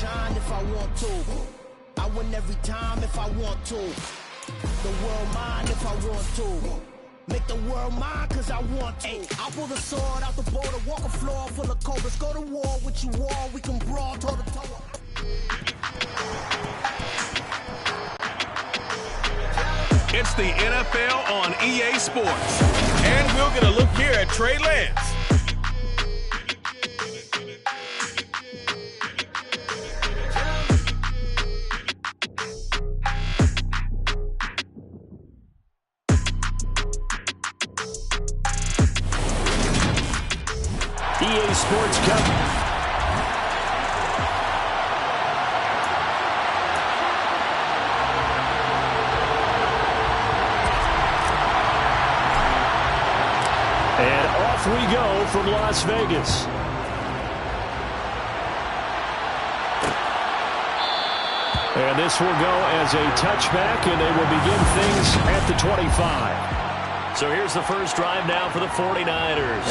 shine if I want to. I win every time if I want to. The world mine if I want to. Make the world mine cause I want to. I'll pull the sword out the border, walk a floor full of cobras. Go to war with you all, we can brawl toe to toe. It's the NFL on EA Sports. And we'll get a look here at Trey Lance. EA Sports Cup. And off we go from Las Vegas. And this will go as a touchback, and they will begin things at the 25. So here's the first drive now for the 49ers.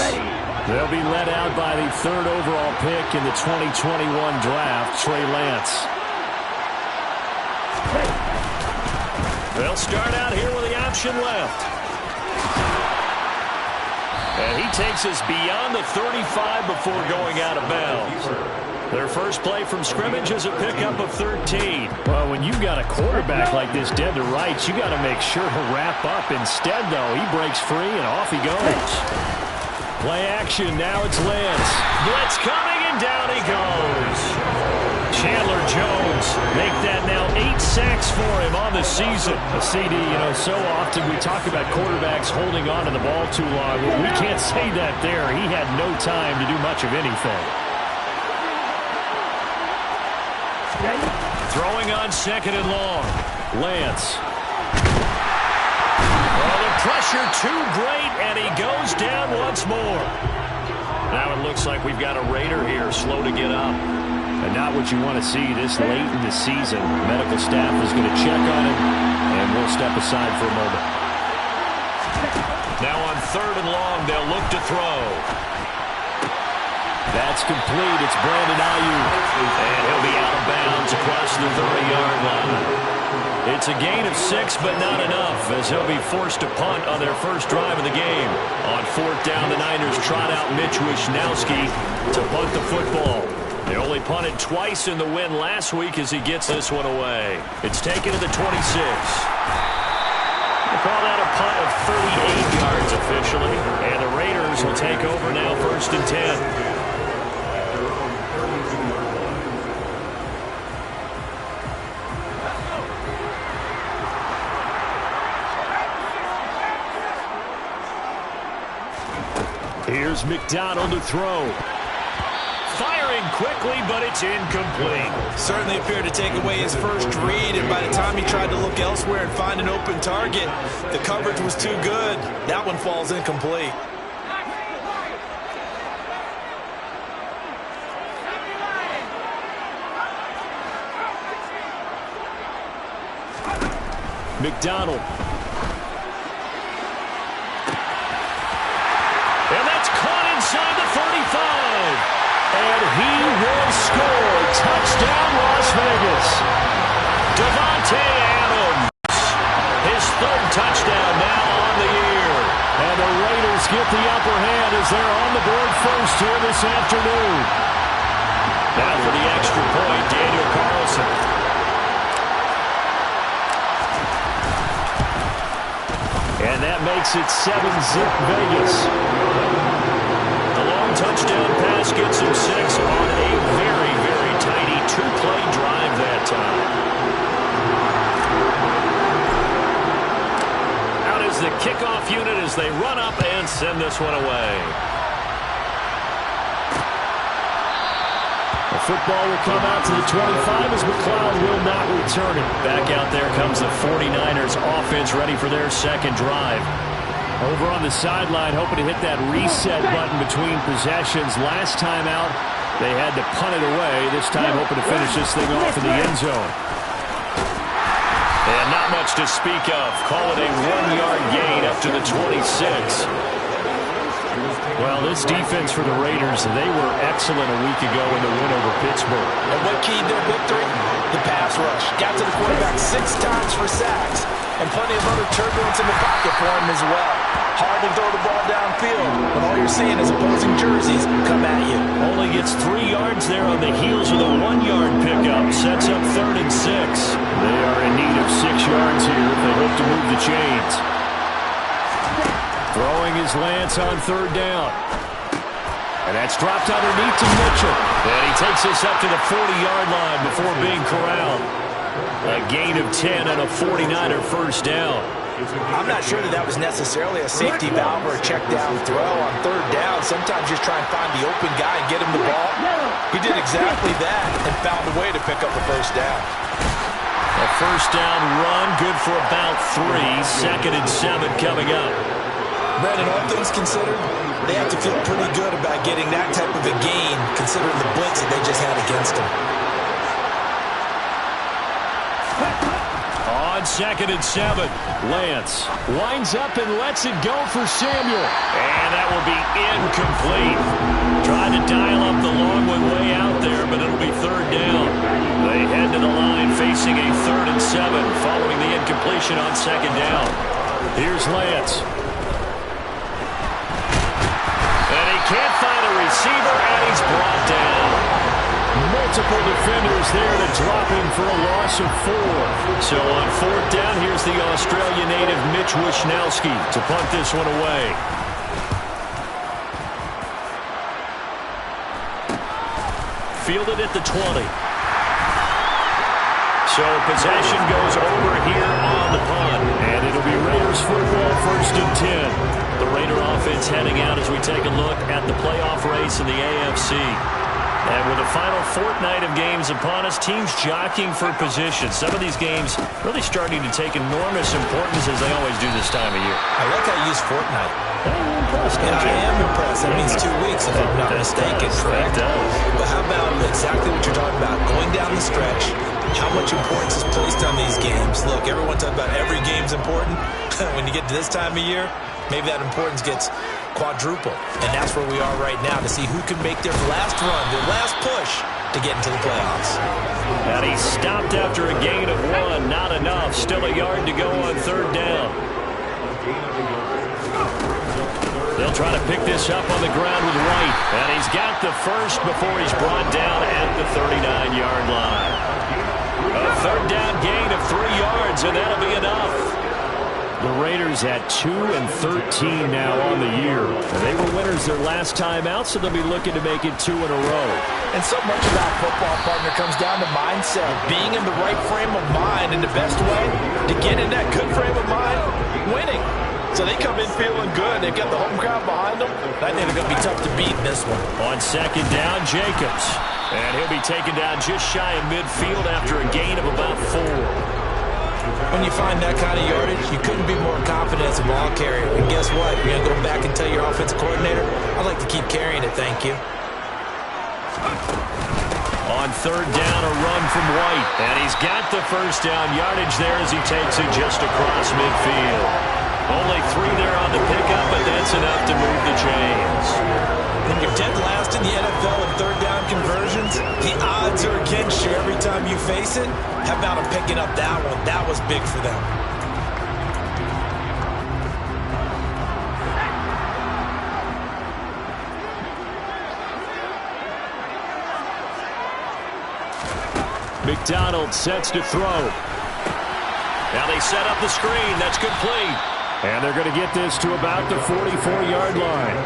They'll be led out by the third overall pick in the 2021 draft, Trey Lance. They'll start out here with the option left. And he takes us beyond the 35 before going out of bounds. Their first play from scrimmage is a pickup of 13. Well, when you've got a quarterback like this dead to rights, you got to make sure to wrap up. Instead, though, he breaks free and off he goes. Play action. Now it's Lance. Blitz coming, and down he goes. Chandler Jones make that now 8 sacks for him on the season. A CD, so often we talk about quarterbacks holding on to the ball too long. We can't say that there. He had no time to do much of anything. Throwing on second and long. Lance. Oh, the pressure too great, and he goes down once more. Now it looks like we've got a Raider here, slow to get up. And not what you want to see this late in the season. Medical staff is going to check on him, and we'll step aside for a moment. Now on third and long, they'll look to throw. That's complete. It's Brandon Ayuk. And he'll be out of bounds across the 30-yard line. It's a gain of 6, but not enough, as he'll be forced to punt on their first drive of the game. On fourth down, the Niners trot out Mitch Wishnowsky to punt the football. They only punted twice in the win last week as he gets this one away. It's taken to the 26. We'll call that a punt of 38 yards officially. And the Raiders will take over now, first and 10. Here's McDonald to throw. Firing quickly, but it's incomplete. Certainly appeared to take away his first read, and by the time he tried to look elsewhere and find an open target, the coverage was too good. That one falls incomplete. McDonald. And that's caught inside the 35. And he will score. Touchdown, Las Vegas. Davante Adams. His third touchdown now on the year. And the Raiders get the upper hand as they're on the board first here this afternoon. Now for the extra point, Daniel Carlson. And that makes it 7-zip Vegas. The long touchdown pass gets him 6 on a very, very tidy two-play drive that time. Out is the kickoff unit as they run up and send this one away. The football will come out to the 25 as McLeod will not return it. Back out there comes the 49ers offense ready for their second drive. Over on the sideline, hoping to hit that reset button between possessions. Last time out, they had to punt it away. This time, hoping to finish this thing off in the end zone. And not much to speak of. Call it a 1-yard gain up to the 26. Well, this defense for the Raiders, they were excellent a week ago in the win over Pittsburgh. Pittsburgh. And what keyed their victory? The pass rush. Got to the quarterback 6 times for sacks, and plenty of other turbulence in the pocket for him as well. Hard to throw the ball downfield when all you're seeing is opposing jerseys come at you. Only gets 3 yards there on the heels of the 1-yard pickup. Sets up 3rd and 6. They are in need of 6 yards here if they hope to move the chains. Throwing is Lance on 3rd down. And that's dropped underneath to Mitchell. And he takes this up to the 40-yard line before being corralled. A gain of 10 and a 49er first down. I'm not sure that was necessarily a safety valve or a check down throw on 3rd down. Sometimes just try and find the open guy and get him the ball. He did exactly that and found a way to pick up a first down. A first down run, good for about 3. 2nd and 7 coming up. Brandon, all things considered, they have to feel pretty good about getting that type of a gain, considering the blitz that they just had against them. On 2nd and 7, Lance winds up and lets it go for Samuel. And that will be incomplete. Tried to dial up the long one way out there, but it'll be 3rd down. They head to the line facing a 3rd and 7 following the incompletion on 2nd down. Here's Lance. Can't find a receiver, and he's brought down. Multiple defenders there to drop him for a loss of 4. So on 4th down, here's the Australia native Mitch Wishnowsky to punt this one away. Fielded at the 20. So possession goes over here on the punt. And it'll be Raiders football, 1st and 10. The Raider offense heading out as we take a look at the playoff race in the AFC. And with the final fortnight of games upon us, teams jockeying for position. Some of these games really starting to take enormous importance as they always do this time of year. I like how you use fortnight. And I am impressed. That means 2 weeks if I'm not mistaken, correct? But how about exactly what you're talking about? Going down the stretch, how much importance is placed on these games. Look, everyone talks about every game's important. When you get to this time of year, maybe that importance gets quadruple. And that's where we are right now to see who can make their last run, their last push to get into the playoffs. And he stopped after a gain of 1. Not enough. Still a yard to go on 3rd down. They'll try to pick this up on the ground with White. And he's got the first before he's brought down at the 39-yard line. A 3rd down gain of 3 yards, and that'll be enough. The Raiders at 2-13 now on the year. They were winners their last time out, so they'll be looking to make it 2 in a row. And so much about football, partner, comes down to mindset. Being in the right frame of mind, and the best way to get in that good frame of mind, winning. So they come in feeling good. They've got the home crowd behind them. I think they're going to be tough to beat in this one. On 2nd down, Jacobs. And he'll be taken down just shy of midfield after a gain of about 4. When you find that kind of yardage, you couldn't be more confident as a ball carrier. And guess what? You're going to go back and tell your offensive coordinator, I'd like to keep carrying it, thank you. On 3rd down, a run from White. And he's got the first down yardage there as he takes it just across midfield. Only 3 there on the pickup, but that's enough to move the chains. When you're dead last in the NFL in 3rd down conversions, the odds are against you every time you face it. How about him picking up that one? That was big for them. McDonald sets to throw. Now they set up the screen. That's complete. And they're going to get this to about the 44-yard line.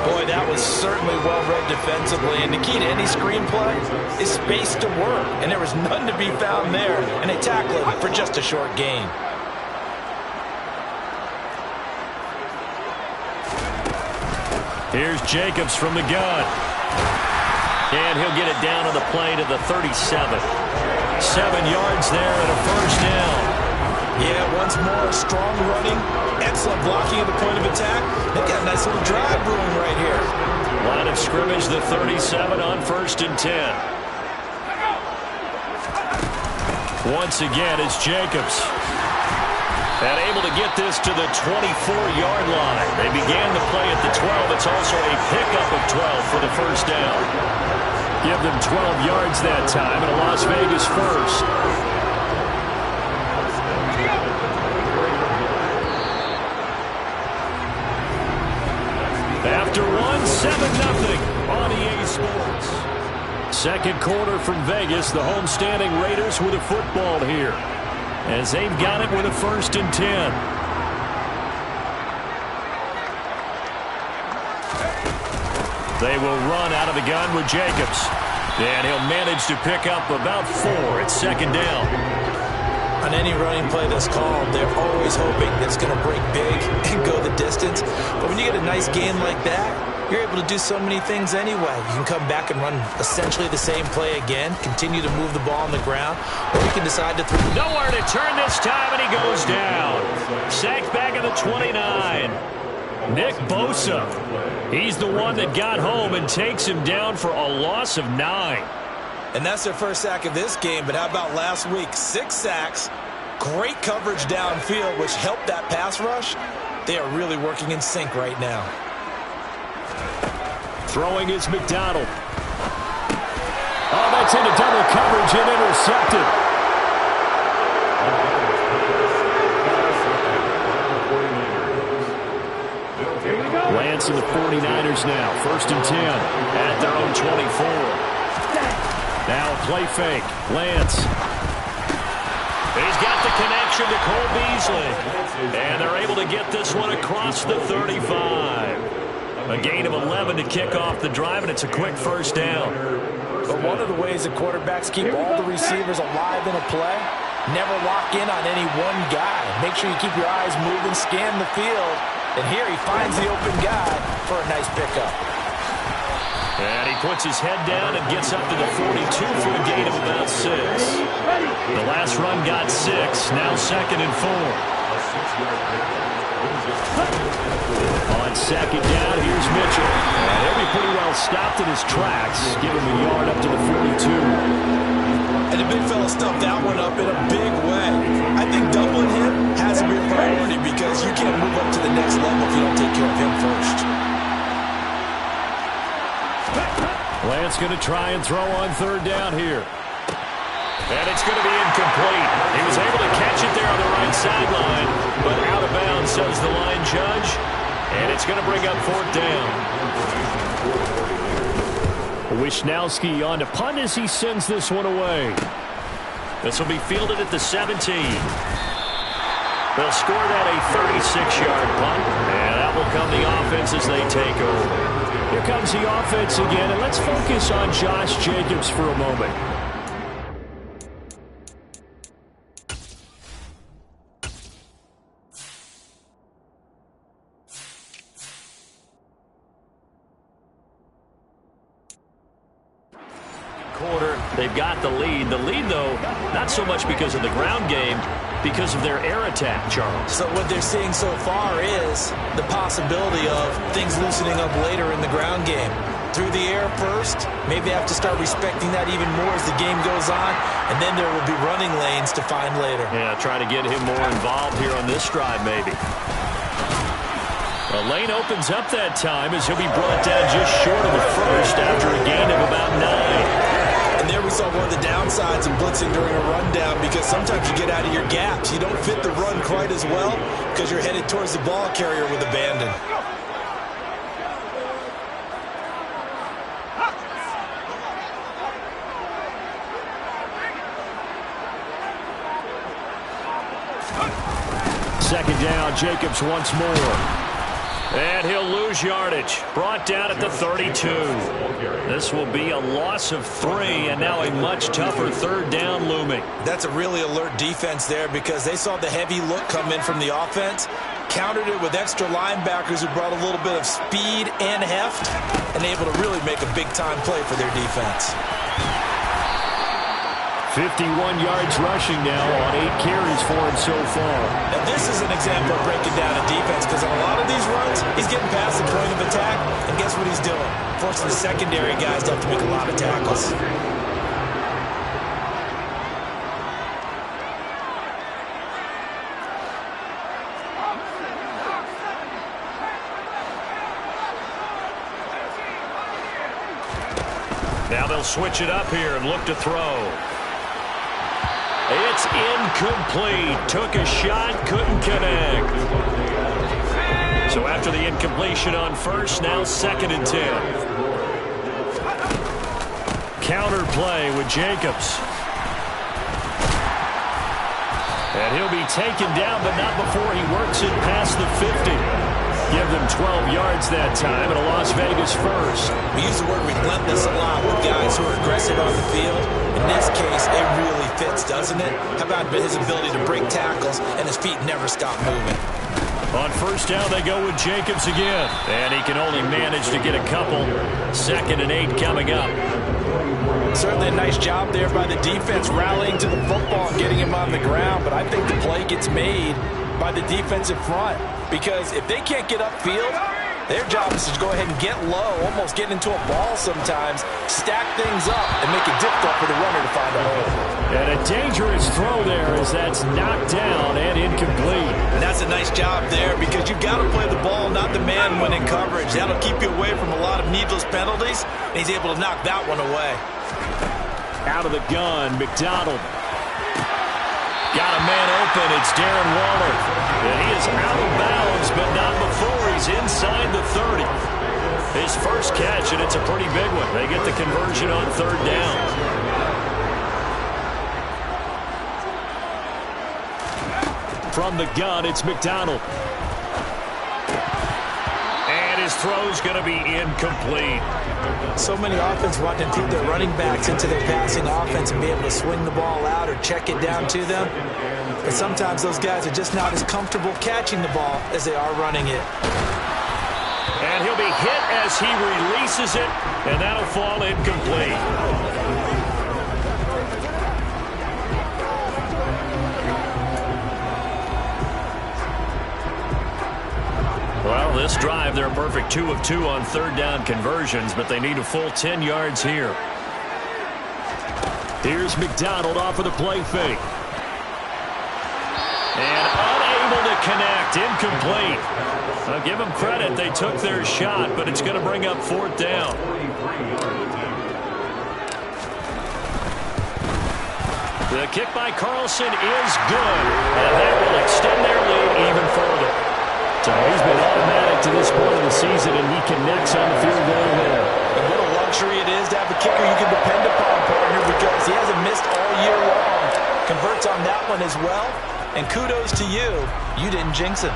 Boy, that was certainly well-read defensively. And the key to any screenplay is space to work. And there was none to be found there. And they tackled him for just a short gain. Here's Jacobs from the gun. And he'll get it down on the play to the 37. 7 yards there and a first down. Yeah, once more, strong running, excellent blocking at the point of attack. They've got a nice little drive brewing right here. Line of scrimmage, the 37 on 1st and 10. Once again, it's Jacobs. And able to get this to the 24-yard line. They began the play at the 12. It's also a pickup of 12 for the first down. Give them 12 yards that time, and a Las Vegas first. After one, 7-0 on EA Sports. Second quarter from Vegas. The homestanding Raiders with a football here, as they've got it with a 1st and 10. They will run out of the gun with Jacobs. And he'll manage to pick up about 4 at 2nd down. On any running play that's called, they're always hoping that it's going to break big and go the distance. But when you get a nice gain like that, you're able to do so many things anyway. You can come back and run essentially the same play again, continue to move the ball on the ground, or you can decide to throw. Nowhere to turn this time, and he goes down. Sacked back at the 29. Nick Bosa. He's the one that got home and takes him down for a loss of 9. And that's their first sack of this game, but how about last week? 6 sacks, great coverage downfield, which helped that pass rush. They are really working in sync right now. Throwing is McDonald. Oh, that's into double coverage and intercepted. Lance and the 49ers now. 1st and 10 at their own 24. Now a play fake. Lance. He's got the connection to Cole Beasley. And they're able to get this one across the 35. A gain of 11 to kick off the drive, and it's a quick 1st down. But one of the ways that quarterbacks keep all the receivers alive in a play, never lock in on any one guy. Make sure you keep your eyes moving, scan the field. And here he finds the open guy for a nice pickup. And he puts his head down and gets up to the 42 for a gain of about 6. The last run got 6. Now 2nd and 4. On 2nd down, here's Mitchell. And he'll be pretty well stopped in his tracks. Give him a yard up to the 42. And the big fella stuffed that one up in a big way. I think doubling him has to be a priority because you can't move up to the next level if you don't take care of him first. Lance going to try and throw on 3rd down here. And it's going to be incomplete. He was able to catch it there on the right sideline, but out of bounds, says the line judge. And it's going to bring up 4th down. Wisnowski on to punt as he sends this one away. This will be fielded at the 17. They'll score that a 36-yard punt, and that will come the offense as they take over. Here comes the offense again, and let's focus on Josh Jacobs for a moment. Quarter, they've got the lead. The lead, though, not so much because of the ground game, because of their air attack, Charles. So what they're seeing so far is the possibility of things loosening up later in the ground game. Through the air first, maybe have to start respecting that even more as the game goes on, and then there will be running lanes to find later. Yeah, try to get him more involved here on this drive, maybe. The lane opens up that time as he'll be brought down just short of the first after a gain of about 9. And there we saw one of the downsides of blitzing during a rundown because sometimes you get out of your gaps. You don't fit the run quite as well because you're headed towards the ball carrier with abandon. Second down, Jacobs once more. And he'll lose yardage. Brought down at the 32. This will be a loss of 3, and now a much tougher 3rd down looming. That's a really alert defense there because they saw the heavy look come in from the offense, countered it with extra linebackers who brought a little bit of speed and heft, and able to really make a big-time play for their defense. 51 yards rushing now on 8 carries for him so far. Now this is an example of breaking down a defense because on a lot of these runs, he's getting past the point of attack, and guess what he's doing? Forcing the secondary guys to have to make a lot of tackles. Now they'll switch it up here and look to throw. It's incomplete. Took a shot, couldn't connect. So after the incompletion on first, now 2nd and 10. Counter play with Jacobs. And he'll be taken down, but not before he works it past the 50. Give them 12 yards that time, and a Las Vegas first. We use the word relentless a lot with guys who are aggressive on the field. In this case, it really fits, doesn't it? How about his ability to break tackles and his feet never stop moving? On first down, they go with Jacobs again. And he can only manage to get a couple. 2nd and 8 coming up. Certainly a nice job there by the defense rallying to the football and getting him on the ground. But I think the play gets made by the defensive front. Because if they can't get upfield, their job is to go ahead and get low, almost get into a ball sometimes, stack things up, and make it difficult for the runner to find a hole. And a dangerous throw there as that's knocked down and incomplete. And that's a nice job there because you've got to play the ball, not the man when in coverage. That'll keep you away from a lot of needless penalties, and he's able to knock that one away. Out of the gun, McDonald. Got a man open. It's Darren Waller. And he is out of bounds, but not before he's inside the 30. His first catch, and it's a pretty big one. They get the conversion on 3rd down. From the gun, it's McDonald. And his throw's going to be incomplete. So many offenses want to include their running backs into their passing offense and be able to swing the ball out or check it down to them. But sometimes those guys are just not as comfortable catching the ball as they are running it. And he'll be hit as he releases it, and that'll fall incomplete. Well, this drive, they're a perfect 2 of 2 on 3rd down conversions, but they need a full 10 yards here. Here's McDonald off of the play fake. And unable to connect, incomplete. I'll give them credit, they took their shot, but it's going to bring up 4th down. The kick by Carlson is good, and that will extend their lead even further. So he's been automatic to this point of the season, and he connects on the field goal there. And what a luxury it is to have a kicker you can depend upon, partner, because he hasn't missed all year long. Converts on that one as well, and kudos to you. You didn't jinx it.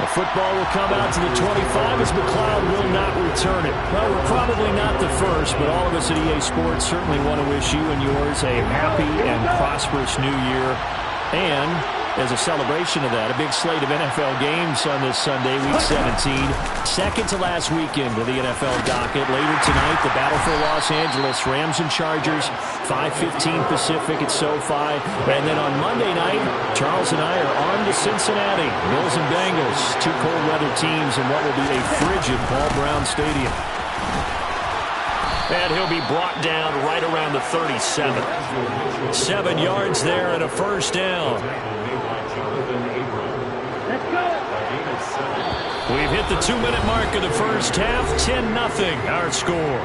The football will come out to the 25 as McLeod will not return it. Well, we're probably not the first, but all of us at EA Sports certainly want to wish you and yours a happy and prosperous new year. And as a celebration of that, a big slate of NFL games on this Sunday, Week 17. Second to last weekend of the NFL docket. Later tonight, the battle for Los Angeles, Rams and Chargers, 5:15 Pacific at SoFi. And then on Monday night, Charles and I are on to Cincinnati. Bills and Bengals, 2 cold weather teams in what will be a frigid Paul Brown Stadium. And he'll be brought down right around the 37. 7 yards there and a first down. We've hit the 2-minute mark of the first half. 10-0 our score.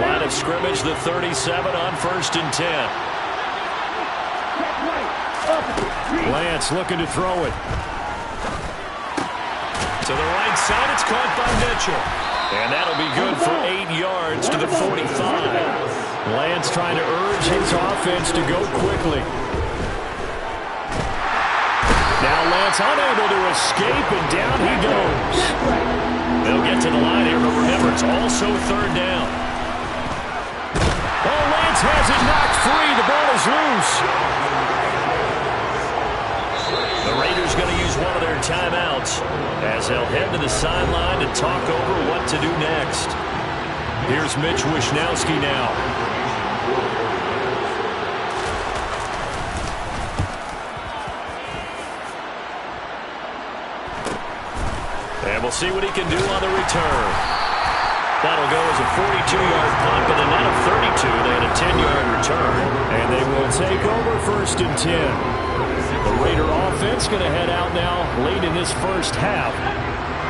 Line of scrimmage, the 37 on 1st and 10. Lance looking to throw it. To the right side, it's caught by Mitchell. And that'll be good for 8 yards to the 45. Lance trying to urge his offense to go quickly. Now Lance unable to escape, and down he goes. They'll get to the line here, but remember, it's also 3rd down. Oh, Lance has it knocked free. The ball is loose. The Raiders going to use one of their timeouts as they'll head to the sideline to talk over what to do next. Here's Mitch Wishnowsky now. And we'll see what he can do on the return. That'll go as a 42-yard punt, but then out of 32, they had a 10-yard return. And they will take over 1st and 10. The Raider offense going to head out now late in this first half.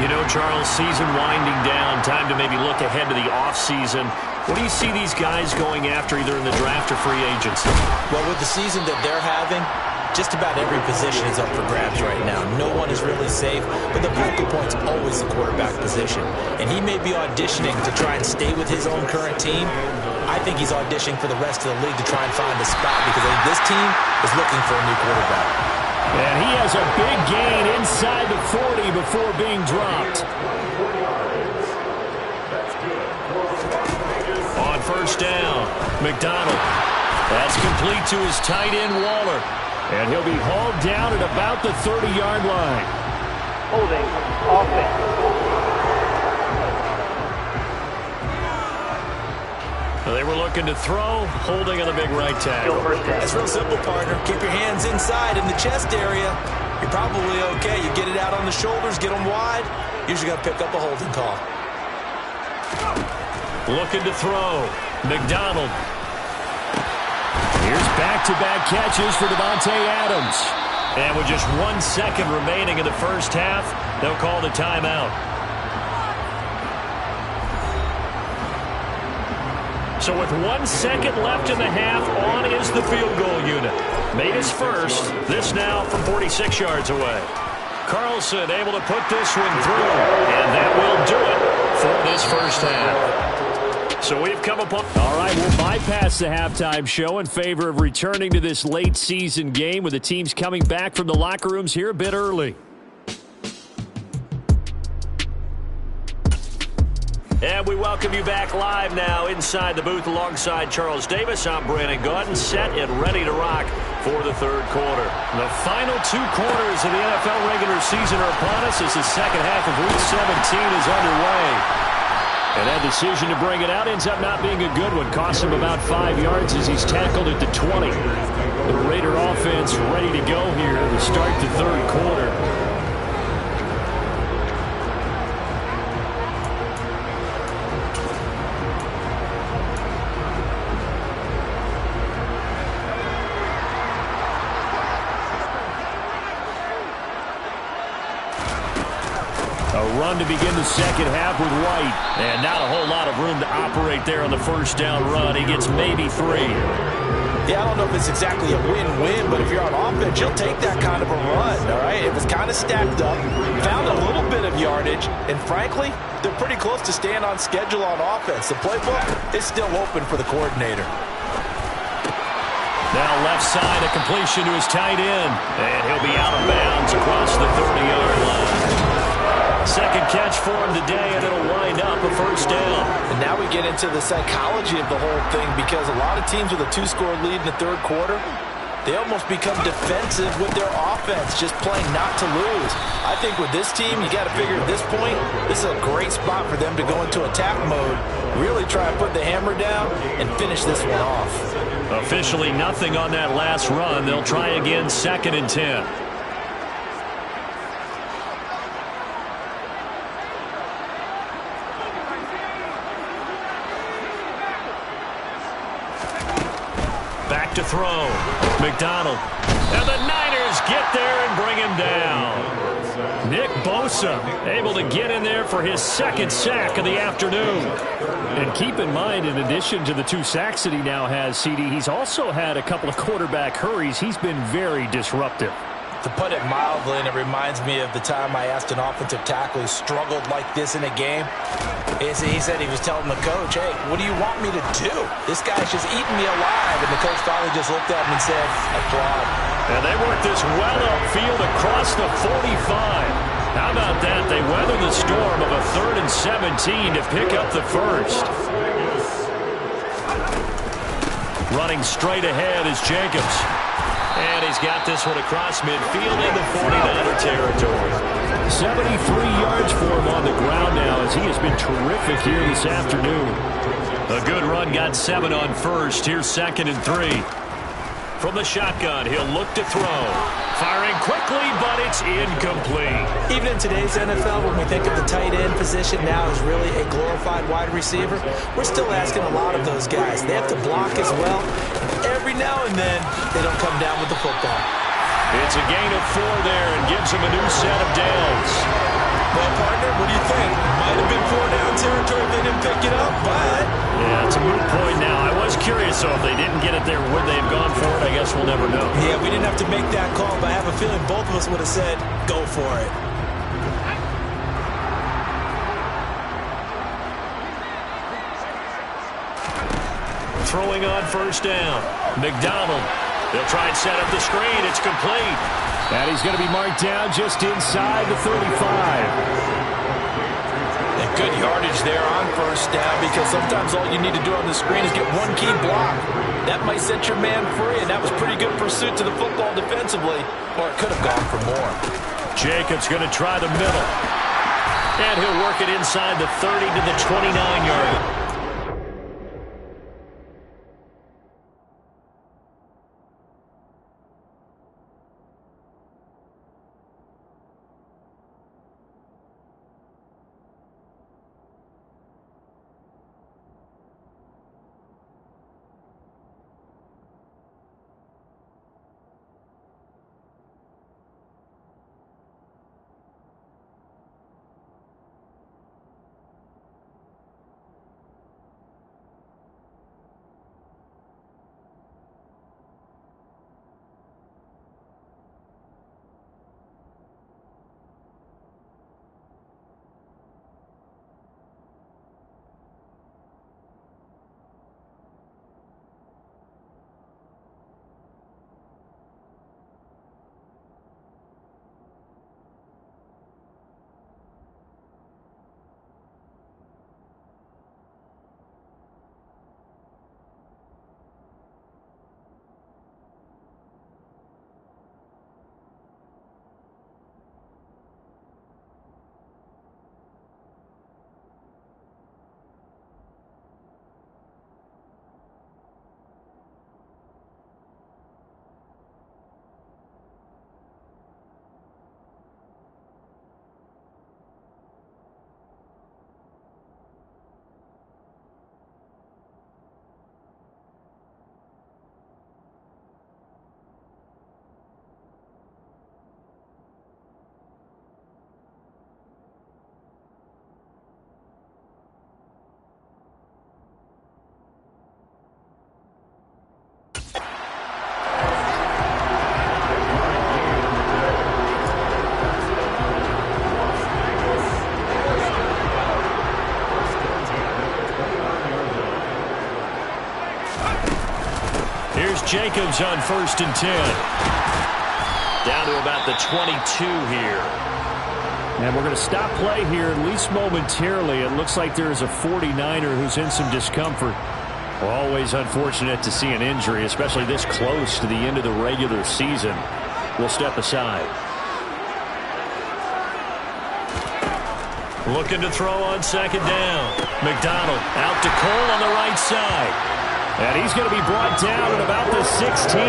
You know, Charles, season winding down, time to maybe look ahead to the offseason. What do you see these guys going after either in the draft or free agency? Well, with the season that they're having, just about every position is up for grabs right now. No one is really safe, but the focal point's always the quarterback position. And he may be auditioning to try and stay with his own current team. I think he's auditioning for the rest of the league to try and find a spot because I think this team is looking for a new quarterback. And he has a big gain inside the 40 before being dropped. On first down, McDonald. That's complete to his tight end, Waller. And he'll be hauled down at about the 30-yard line. Holding offense. They were looking to throw, holding on the big right tackle. That's real simple, partner. Keep your hands inside in the chest area. You're probably okay. You get it out on the shoulders, get them wide. Usually got to pick up a holding call. Looking to throw. McDonald. Here's back-to-back catches for Davante Adams. And with just 1 second remaining in the first half, they'll call the timeout. So with 1 second left in the half, on is the field goal unit. Made his first. This now from 46 yards away. Carlson able to put this one through. And that will do it for this first half. So we've come upon... All right, we'll bypass the halftime show in favor of returning to this late season game with the teams coming back from the locker rooms here a bit early. And we welcome you back live now inside the booth alongside Charles Davis. I'm Brandon Gaudin, set and ready to rock for the third quarter. The final 2 quarters of the NFL regular season are upon us as the second half of Week 17 is underway. And that decision to bring it out ends up not being a good one. Cost him about 5 yards as he's tackled at the 20. The Raider offense ready to go here to start the third quarter. Run to begin the second half with White. And not a whole lot of room to operate there on the first down run. He gets maybe 3. Yeah, I don't know if it's exactly a win-win, but if you're on offense, you'll take that kind of a run, all right? It was kind of stacked up, found a little bit of yardage, and frankly, they're pretty close to staying on schedule on offense. The playbook is still open for the coordinator. Now left side, a completion to his tight end. And he'll be out of bounds across the 30-yard line. Second catch for him today, and it'll wind up a first down. And now we get into the psychology of the whole thing because a lot of teams with a 2-score lead in the third quarter, they almost become defensive with their offense, just playing not to lose. I think with this team, you got to figure at this point, this is a great spot for them to go into attack mode, really try and put the hammer down and finish this one off. Officially nothing on that last run. They'll try again, 2nd and 10. Back to throw. McDonald. And the Niners get there and bring him down. Nick Bosa able to get in there for his 2nd sack of the afternoon. And keep in mind, in addition to the 2 sacks that he now has, CD, he's also had a couple of quarterback hurries. He's been very disruptive. To put it mildly, and it reminds me of the time I asked an offensive tackle who struggled like this in a game. He said he was telling the coach, hey, what do you want me to do? This guy's just eating me alive. And the coach finally just looked at him and said, applaud. And they work this well upfield across the 45. How about that? They weather the storm of a 3rd and 17 to pick up the first. Running straight ahead is Jacobs. And he's got this one across midfield into 49er territory. 73 yards for him on the ground now as he has been terrific here this afternoon. A good run, got 7 on first. Here's 2nd and 3. From the shotgun, he'll look to throw. Firing quickly, but it's incomplete. Even in today's NFL, when we think of the tight end position now as really a glorified wide receiver, we're still asking a lot of those guys. They have to block as well. Every now and then, they don't come down with the football. It's a gain of 4 there and gives him a new set of downs. Well, partner, what do you think? Might have been 4-down territory if they didn't pick it up, but... Yeah, it's a moot point now. I was curious, though, if they didn't get it there, would they have gone for it? I guess we'll never know. Yeah, we didn't have to make that call, but I have a feeling both of us would have said, go for it. Throwing on first down. McDonald. They'll try and set up the screen. It's complete. And he's going to be marked down just inside the 35. And good yardage there on first down, because sometimes all you need to do on the screen is get one key block. That might set your man free, and that was pretty good pursuit to the football defensively, or it could have gone for more. Jacobs going to try the middle. And he'll work it inside the 30 to the 29-yard. Here's Jacobs on 1st and 10. Down to about the 22 here. And we're going to stop play here, at least momentarily. It looks like there's a 49er who's in some discomfort. Always unfortunate to see an injury, especially this close to the end of the regular season. We'll step aside. Looking to throw on 2nd down. McDonald out to Cole on the right side. And he's going to be brought down at about the 16.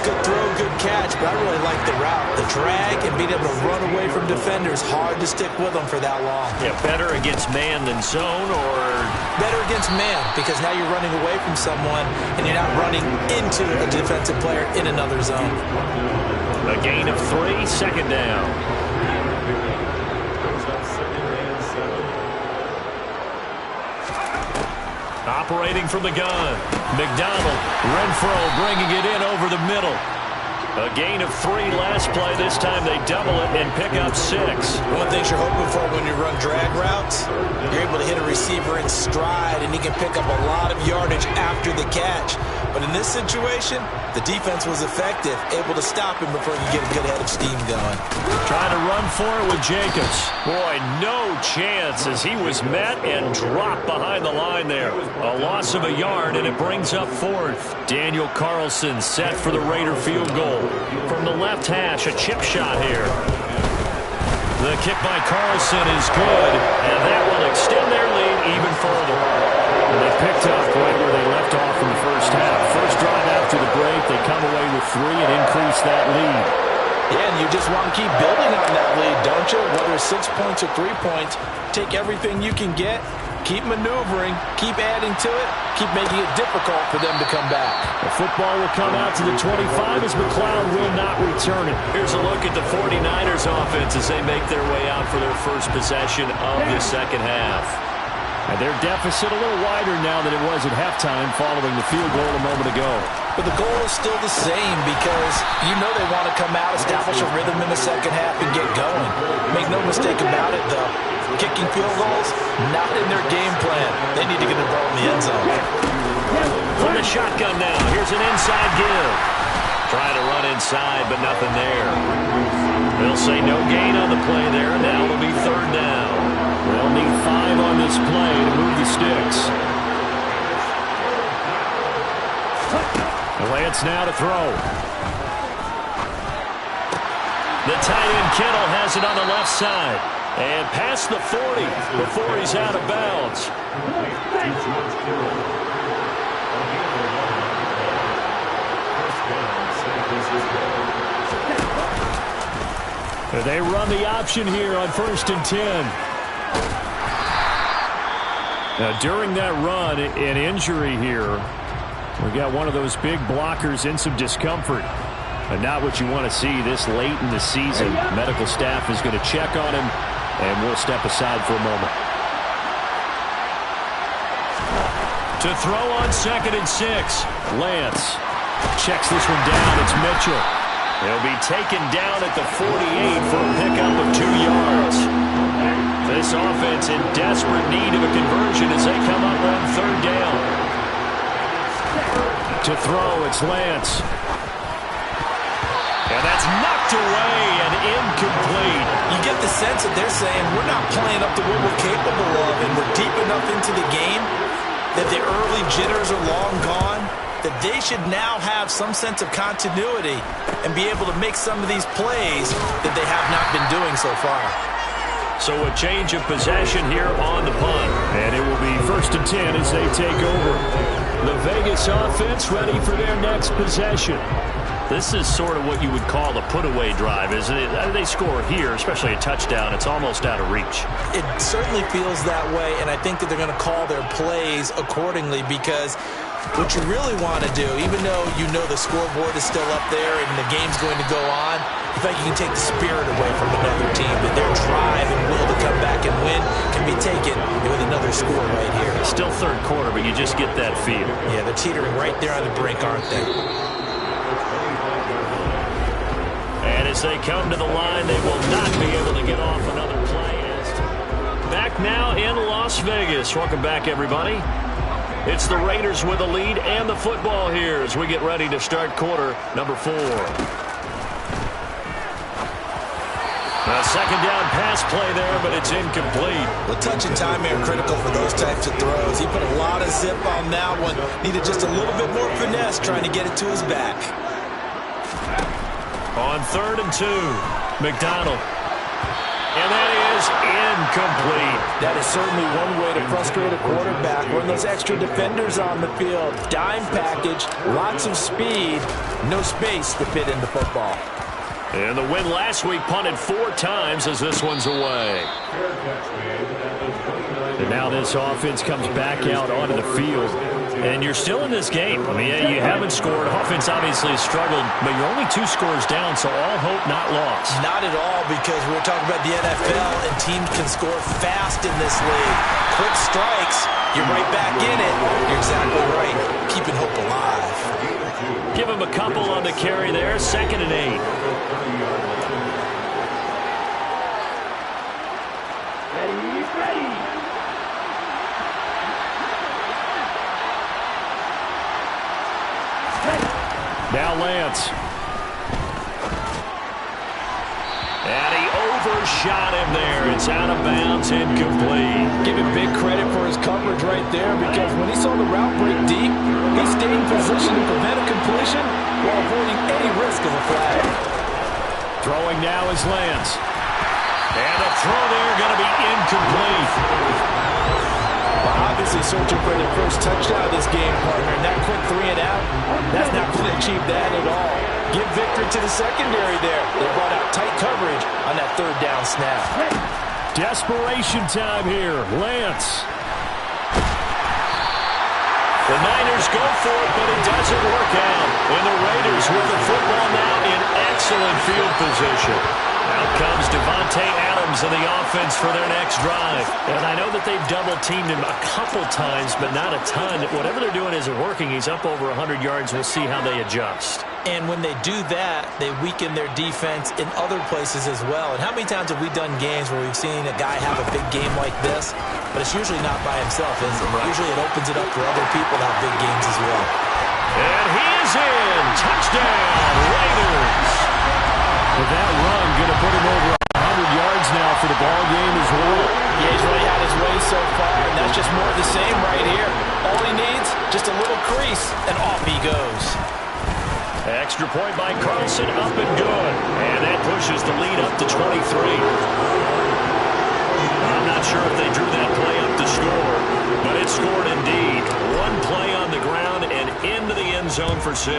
Good throw, good catch, but I really like the route. The drag and being able to run away from defenders, hard to stick with them for that long. Yeah, better against man than zone, or? Better against man, because now you're running away from someone and you're not running into a defensive player in another zone. A gain of 3, 2nd down. Operating from the gun. McDonald. Renfro bringing it in over the middle. A gain of 3 last play. This time they double it and pick up 6. One thing you're hoping for when you run drag routes, you're able to hit a receiver in stride and he can pick up a lot of yardage after the catch. But in this situation, the defense was effective, able to stop him before he could get a good head of steam going. Trying to run for it with Jacobs. Boy, no chance as he was met and dropped behind the line there. A loss of a yard, and it brings up 4th. Daniel Carlson set for the Raider field goal. From the left hash, a chip shot here. The kick by Carlson is good, and that will extend their lead even further. And they picked up right where they left off in the first half. First drive after the break, they come away with 3 and increase that lead. Yeah, and you just want to keep building on that lead, don't you? Whether it's 6 points or 3 points, take everything you can get Keep maneuvering, keep adding to it, keep making it difficult for them to come back. The football will come out to the 25 as McLeod will not return it. Here's a look at the 49ers offense as they make their way out for their first possession of the second half. And their deficit a little wider now than it was at halftime following the field goal a moment ago. But the goal is still the same because you know they want to come out, establish a rhythm in the second half, and get going. Make no mistake about it, though. Kicking field goals, not in their game plan. They need to get the ball in the end zone. From the shotgun now, here's an inside give. Trying to run inside, but nothing there. They'll say no gain on the play there. Now it'll be third down. They'll need 5 on this play to move the sticks. Lance now to throw. The tight end Kittle has it on the left side. And past the 40 before he's out of bounds. They run the option here on 1st and 10. Now, during that run, an injury here. We got one of those big blockers in some discomfort. And not what you want to see this late in the season. Medical staff is going to check on him, and we'll step aside for a moment. To throw on 2nd and 6. Lance checks this one down. It's Mitchell. He'll be taken down at the 48 for a pickup of 2 yards. This offense in desperate need of a conversion as they come up on 3rd down. To throw, it's Lance. And that's knocked away and incomplete. You get the sense that they're saying we're not playing up to what we're capable of, and we're deep enough into the game that the early jitters are long gone, that they should now have some sense of continuity and be able to make some of these plays that they have not been doing so far. So a change of possession here on the punt. And it will be 1st and 10 as they take over. The Vegas offense ready for their next possession. This is sort of what you would call a put-away drive, isn't it? They score here, especially a touchdown. It's almost out of reach. It certainly feels that way, and I think that they're going to call their plays accordingly because what you really want to do, even though you know the scoreboard is still up there and the game's going to go on, I think you can take the spirit away from another team, that their drive and will to come back and win can be taken with another score right here. Still 3rd quarter, but you just get that feel. Yeah, they're teetering right there on the brink, aren't they? And as they come to the line, they will not be able to get off another play. Back now in Las Vegas. Welcome back, everybody. It's the Raiders with the lead and the football here as we get ready to start quarter number 4. A 2nd down pass play there, but it's incomplete. Well, touch and time here critical for those types of throws. He put a lot of zip on that one. Needed just a little bit more finesse trying to get it to his back. On 3rd and 2, McDonald. And that is incomplete. That is certainly one way to frustrate a quarterback. Run those extra defenders on the field. Dime package, lots of speed, no space to fit in the football. And the win last week punted 4 times as this one's away. And now this offense comes back out onto the field. And you're still in this game. I mean, you haven't scored. Offense obviously has struggled, but you're only 2 scores down, so all hope not lost. Not at all, because we're talking about the NFL, and teams can score fast in this league. Quick strikes, you're right back in it. You're exactly right. Keeping hope alive. Give him a couple on the carry there. 2nd and 8. Ready. Now Lance. And he overshot him there. It's out of bounds, incomplete. Give him big credit for his coverage right there, because when he saw the route break deep, he stayed in position to prevent a completion while avoiding any risk of a flag. Throwing now is Lance. And a throw there going to be incomplete. Well, obviously searching for their first touchdown of this game, partner. And that quick 3 and out, that's not going to achieve that at all. Give victory to the secondary there. They brought out tight coverage on that 3rd down snap. Desperation time here. Lance. The Niners go for it, but it doesn't work out. And the Raiders with the football now in excellent field position. Out comes Devontae Adams and the offense for their next drive. And I know that they've double-teamed him a couple times, but not a ton. Whatever they're doing isn't working. He's up over 100 yards. We'll see how they adjust. And when they do that, they weaken their defense in other places as well. And how many times have we done games where we've seen a guy have a big game like this? But it's usually not by himself, is it? Usually it opens it up for other people to have big games as well. And he is in. Touchdown, Raiders. With that run, going to put him over 100 yards now for the ball game as well. Yeah, he's really had his way so far, and that's just more of the same right here. All he needs, just a little crease, and off he goes. Extra point by Carlson, up and good. And that pushes the lead up to 23. I'm not sure if they drew that play up to score, but it scored indeed. One play on the ground and into the end zone for 6.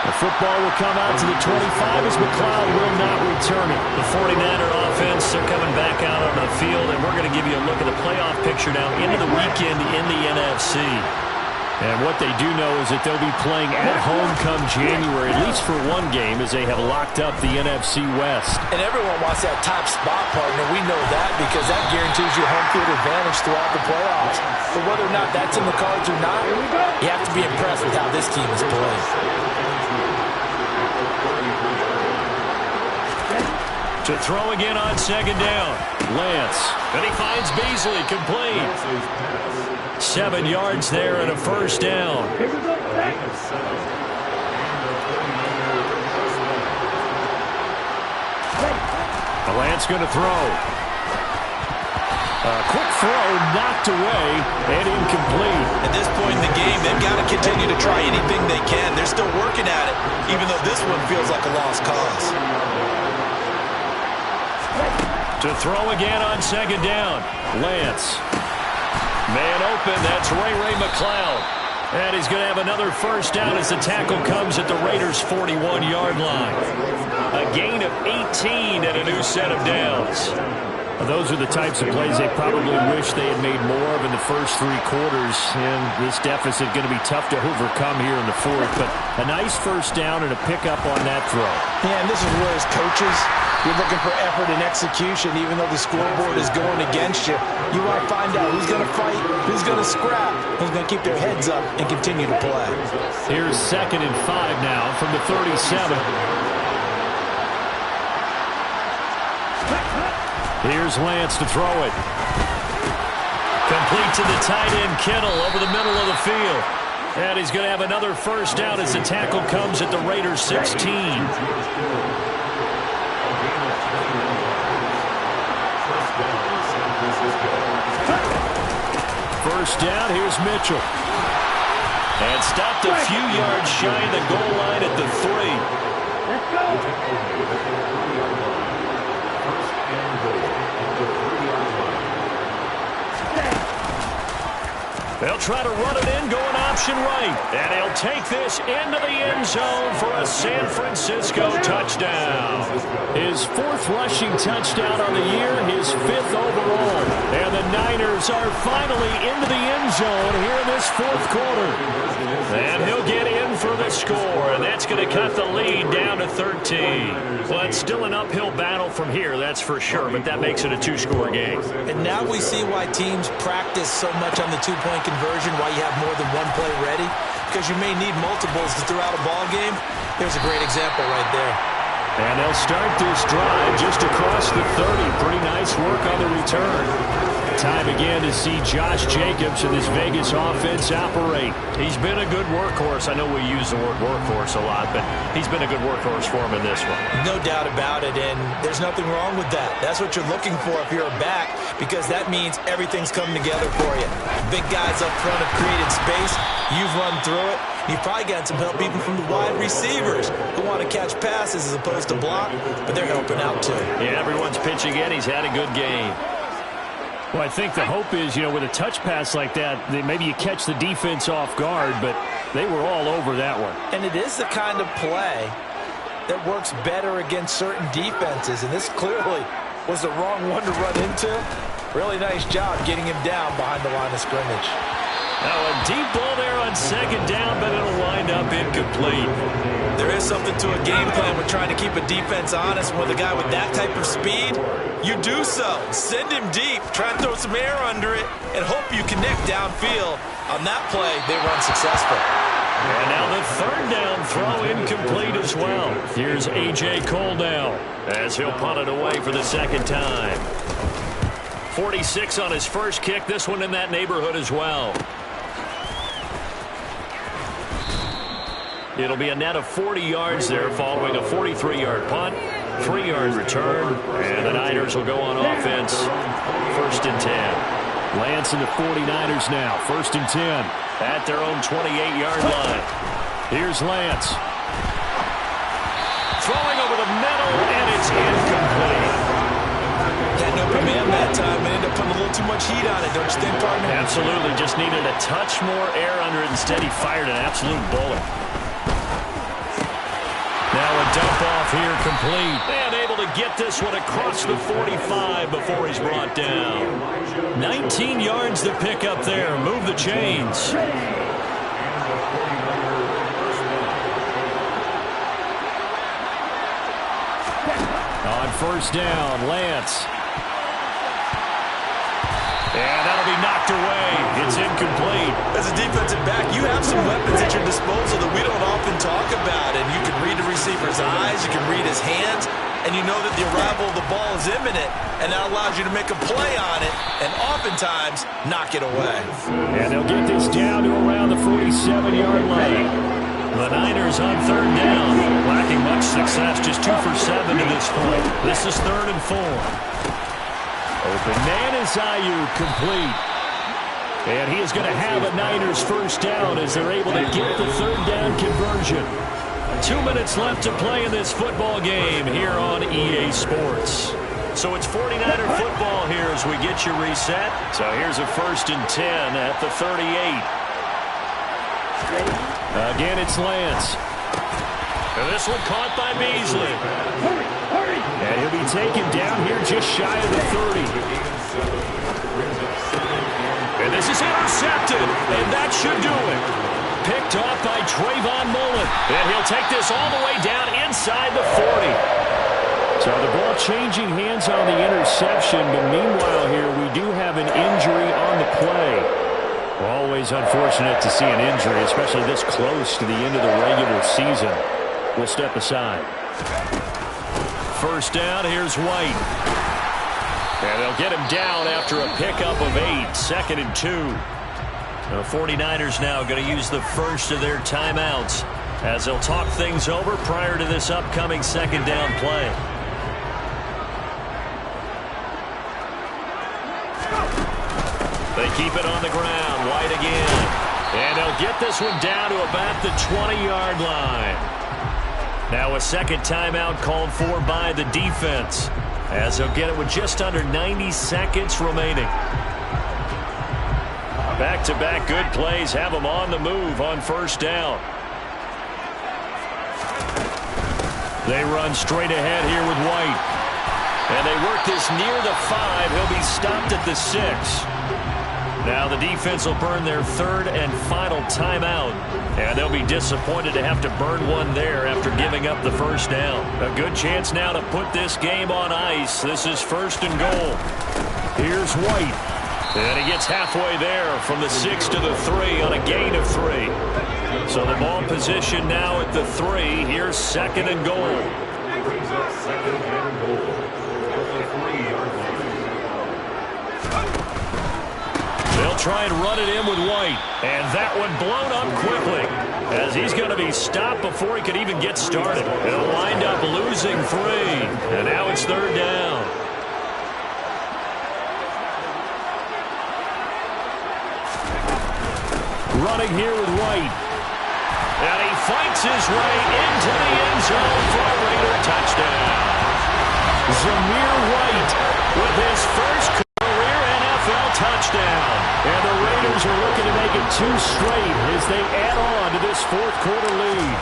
The football will come out to the 25 as McLeod will not return it. The 49er offense, they're coming back out onto the field, and we're going to give you a look at the playoff picture now into the weekend in the NFC. And what they do know is that they'll be playing at home come January, at least for one game, as they have locked up the NFC West. And everyone wants that top spot, partner. We know that because that guarantees you home field advantage throughout the playoffs. But whether or not that's in the cards or not, you have to be impressed with how this team is playing. To throw again on second down. Lance. And he finds Beasley complete. 7 yards there and a first down. Lance going to throw. A quick throw knocked away and incomplete. At this point in the game, they've got to continue to try anything they can. They're still working at it, even though this one feels like a lost cause. To throw again on second down. Lance. Man open. That's Ray McLeod. And he's going to have another first down as the tackle comes at the Raiders' 41-yard line. A gain of 18 and a new set of downs. Those are the types of plays they probably wish they had made more of in the first 3 quarters. And this deficit going to be tough to overcome here in the 4th. But a nice first down and a pickup on that throw. Yeah, and this is where as coaches, you're looking for effort and execution. Even though the scoreboard is going against you, you want to find out who's going to fight, who's going to scrap, who's going to keep their heads up and continue to play. Here's 2nd and 5 now from the 37. Here's Lance to throw it. Complete to the tight end, Kittle, over the middle of the field. And he's going to have another first down as the tackle comes at the Raiders' 16. First down, here's Mitchell. And stopped a few yards shy of the goal line at the 3. Let's go. They'll try to run it in, going option right. And he'll take this into the end zone for a San Francisco touchdown. His 4th rushing touchdown on the year, his 5th overall. And the Niners are finally into the end zone here in this 4th quarter. And he'll get in for the score, and that's going to cut the lead down to 13. Well, it's still an uphill battle from here, that's for sure, but that makes it a 2-score game. And now we see why teams practice so much on the 2-point conversion, why you have more than one play ready, because you may need multiples throughout a ball game. Here's a great example right there. And they'll start this drive just across the 30. Pretty nice work on the return. Time again to see Josh Jacobs and this Vegas offense operate. He's been a good workhorse. I know we use the word workhorse a lot, but he's been a good workhorse for him in this one. No doubt about it, and there's nothing wrong with that. That's what you're looking for if you're a back, because that means everything's coming together for you. Big guys up front have created space. You've run through it. You've probably gotten some help even from the wide receivers who want to catch passes as opposed to block, but they're helping out too. Yeah, everyone's pitching in. He's had a good game. Well, I think the hope is, with a touch pass like that, maybe you catch the defense off guard, but they were all over that one. And it is the kind of play that works better against certain defenses, and this clearly was the wrong one to run into. Really nice job getting him down behind the line of scrimmage. Now a deep ball there on second down, but it'll wind up incomplete. There is something to a game plan with trying to keep a defense honest. With a guy with that type of speed, you do so. Send him deep, try and throw some air under it, and hope you connect downfield. On that play, they were unsuccessful. And now the third down throw incomplete as well. Here's A.J. Cole now as he'll punt it away for the second time. 46 on his first kick. This one in that neighborhood as well. It'll be a net of 40 yards there following a 43-yard punt, 3-yard return, and the Niners will go on offense. First and 10. Lance and the 49ers now. First and 10 at their own 28-yard line. Here's Lance. Throwing over the middle, and it's incomplete. Had no command that time and ended up putting a little too much heat on it, don't you think, partner? Absolutely. Just needed a touch more air under it. Instead, he fired an absolute bullet. Now a dump off here complete. And able to get this one across the 45 before he's brought down. 19 yards to pick up there. Move the chains. On first down, Lance. And that'll be knocked away. It's incomplete. As a defensive back, you have some weapons at your disposal that we don't often talk about. And you can read the receiver's eyes, you can read his hands, and you know that the arrival of the ball is imminent, and that allows you to make a play on it, and oftentimes knock it away. And they'll get this down to around the 47-yard line. The Niners on third down, lacking much success, just 2 for 7 to this point. This is 3rd and 4. Open man is Ayuk, complete. And he is going to have a Niners first down as they're able to get the third down conversion. 2 minutes left to play in this football game here on EA Sports. So it's 49er football here as we get you reset. So here's a 1st and 10 at the 38. Again, it's Lance. And this one caught by Beasley. And he'll be taken down here just shy of the 30. And this is intercepted. And that should do it. Picked off by Trayvon Mullen. And he'll take this all the way down inside the 40. So the ball changing hands on the interception. But meanwhile here, we do have an injury on the play. Always unfortunate to see an injury, especially this close to the end of the regular season. We'll step aside. First down, here's White. And they'll get him down after a pickup of 8. 2nd and 2. The 49ers now going to use the first of their timeouts as they'll talk things over prior to this upcoming second down play. They keep it on the ground. White again. And they'll get this one down to about the 20-yard line. Now a second timeout called for by the defense as they'll get it with just under 90 seconds remaining. Back-to-back good plays have them on the move on first down. They run straight ahead here with White. And they work this near the 5. He'll be stopped at the 6. Now the defense will burn their 3rd and final timeout. And they'll be disappointed to have to burn one there after giving up the first down. A good chance now to put this game on ice. This is 1st and goal. Here's White. And he gets halfway there from the 6 to the 3 on a gain of 3. So the ball position now at the 3. Here's 2nd and goal. They'll try and run it in with White. And that one blown up quickly as he's going to be stopped before he could even get started. He'll wind up losing 3. And now it's 3rd down. Running here with White. And he fights his way into the end zone for a Raider touchdown. Zamir White with his first career NFL touchdown. And the Raiders are looking to make it 2 straight as they add on to this 4th quarter lead.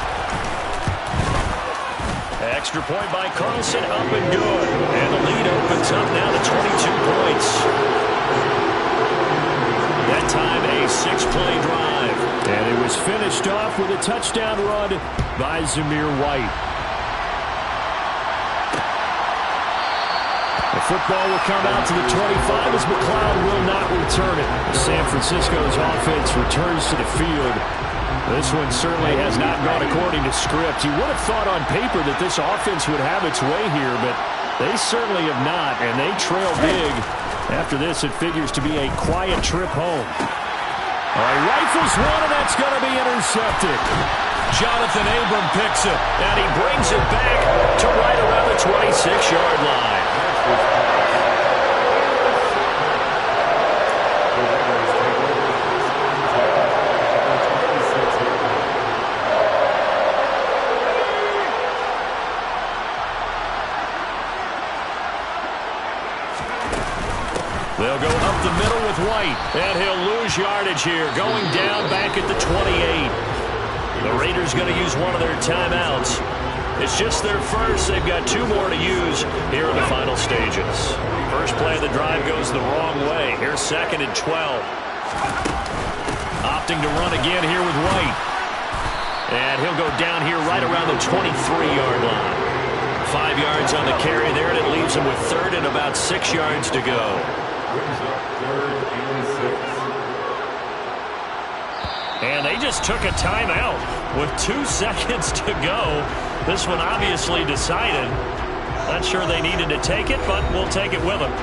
Extra point by Carlson, up and good. And the lead opens up now to 22 points. That time a 6-play drive. And it was finished off with a touchdown run by Zamir White. The football will come out to the 25 as McLeod will not return it. San Francisco's offense returns to the field. This one certainly has not gone according to script. You would have thought on paper that this offense would have its way here, but they certainly have not, and they trail big. After this, it figures to be a quiet trip home. All right, rifles one, and that's going to be intercepted. Jonathan Abram picks it, and he brings it back to right around the 26-yard line. They'll go up the middle with White, and he'll lose yardage here, going down back at the 28. The Raiders going to use one of their timeouts. It's just their first. They've got 2 more to use here in the final stages. First play of the drive goes the wrong way. Here's 2nd and 12. Opting to run again here with White. And he'll go down here right around the 23-yard line. 5 yards on the carry there, and it leaves him with 3rd and about 6 yards to go. And they just took a timeout with 2 seconds to go. This one obviously decided. Not sure they needed to take it, but we'll take it with them.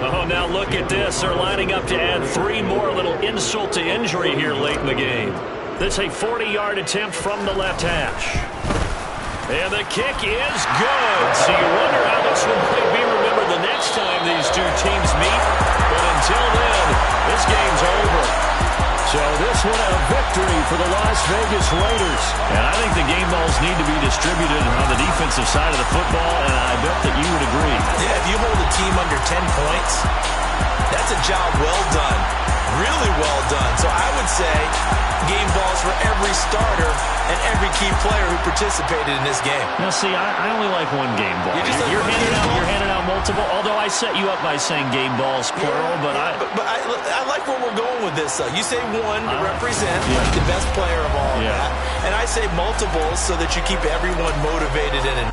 Oh, now look at this. They're lining up to add 3 more. A little insult to injury here late in the game. This a 40-yard attempt from the left hash. And the kick is good. So you wonder how this one might be remembered the next time these 2 teams meet. But until then, this game's over. So this one a victory for the Las Vegas Raiders. And I think the game balls need to be distributed on the defensive side of the football, and I bet that you would agree. Yeah, if you hold a team under 10 points, that's a job well done. Really well done. So I would say game balls for every starter and every key player who participated in this game. Now, see, I only like 1 game ball. You're handing out multiple, although I set you up by saying game balls, plural, but I like where we're going with this. You say 1 to represent like the best player of all of that, and I say multiples so that you keep everyone motivated and